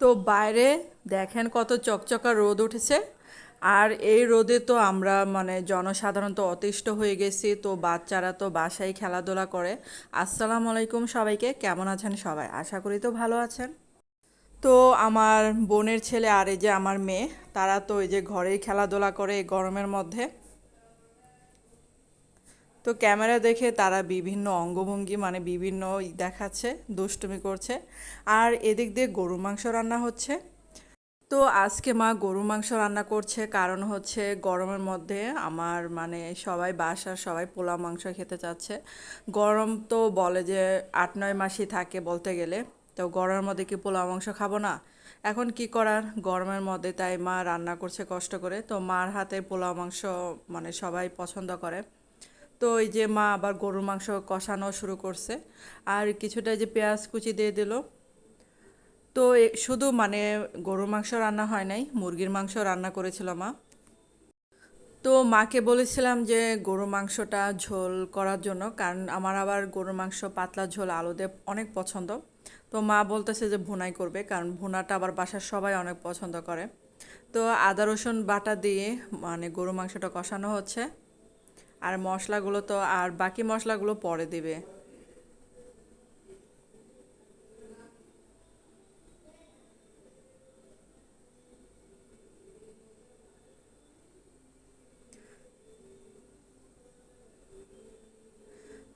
তো বাইরে দেখেন কত চকচকা রোদ উঠেছে। আর এই রোদে তো আমরা মানে জনসাধারণ তো অতিষ্ঠ হয়ে গেছি, তো বাচ্চারা তো বাসায় খেলাধুলা করে। আসসালামু আলাইকুম সবাইকে, কেমন আছেন সবাই? আশা করি তো ভালো আছেন। তো আমার বোনের ছেলে আর এই যে আমার মেয়ে, তারা তো এই যে ঘরেই খেলাধুলা করে এই গরমের মধ্যে। তো ক্যামেরা দেখে তারা বিভিন্ন অঙ্গভঙ্গি মানে বিভিন্ন দেখাচ্ছে, দুষ্টুমি করছে। আর এদিক দিয়ে গরুর মাংস রান্না হচ্ছে। তো আজকে মা গরু মাংস রান্না করছে, কারণ হচ্ছে গরমের মধ্যে আমার মানে সবাই বাসার সবাই পোলাও মাংস খেতে চাচ্ছে। গরম তো বলে যে 8-9 মাসই থাকে বলতে গেলে। তো গরমের মধ্যে কি পোলাও মাংস খাবো না? এখন কি করার, গরমের মধ্যে তাই মা রান্না করছে কষ্ট করে। তো মার হাতে পোলাও মাংস মানে সবাই পছন্দ করে। তো এই যে মা আবার গরুর মাংস কষানো শুরু করছে। আর কিছুটা এই যে পেঁয়াজ কুচি দিয়ে দিল। তো শুধু মানে গরুর মাংস রান্না হয় নাই, মুরগির মাংস রান্না করেছিল মা। তো মাকে বলেছিলাম যে গরুর মাংসটা ঝোল করার জন্য, কারণ আমার আবার গরুর মাংস পাতলা ঝোল আলু দিয়ে অনেক পছন্দ। তো মা বলতেছে যে ভুনাই করবে, কারণ ভুনাটা আবার বাসার সবাই অনেক পছন্দ করে। তো আদা রসুন বাটা দিয়ে মানে গরুর মাংসটা কষানো হচ্ছে। আর মশলাগুলো তো আর বাকি মশলাগুলো পরে দিবে।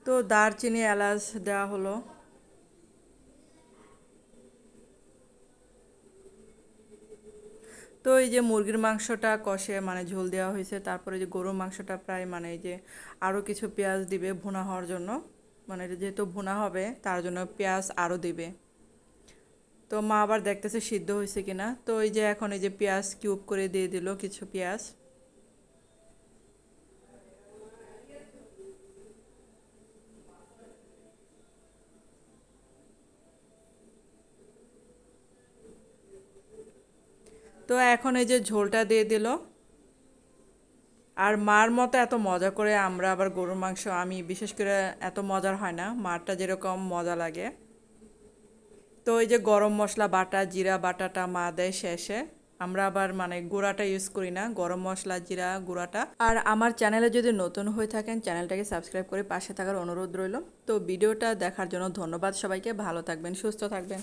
তো দারচিনি এলাচ দেওয়া হলো। তো এই যে মুরগির মাংসটা কষে মানে ঝোল দেওয়া হয়েছে, তারপরে যে গরুর মাংসটা প্রায় মানে এই যে আরও কিছু পেঁয়াজ দিবে ভুনা হওয়ার জন্য। মানে এটা যেহেতু ভুনা হবে তার জন্য পেঁয়াজ আরও দিবে। তো মা আবার দেখতেছে সিদ্ধ হয়েছে কিনা। তো এই যে এখন এই যে পেঁয়াজ কিউব করে দিয়ে দিল কিছু পেঁয়াজ। তো এখন এই যে ঝোলটা দিয়ে দিল। আর মার মতো এত মজা করে আমরা আবার গরুর মাংস আমি বিশেষ করে এত মজার হয় না, মারটা যেরকম মজা লাগে। তো এই যে গরম মশলা বাটা জিরা বাটাটা মা দেয় শেষে। আমরা আবার মানে গুঁড়াটা ইউজ করি না, গরম মশলা জিরা গুঁড়াটা। আর আমার চ্যানেলে যদি নতুন হয়ে থাকেন চ্যানেলটাকে সাবস্ক্রাইব করে পাশে থাকার অনুরোধ রইল। তো ভিডিওটা দেখার জন্য ধন্যবাদ সবাইকে, ভালো থাকবেন সুস্থ থাকবেন।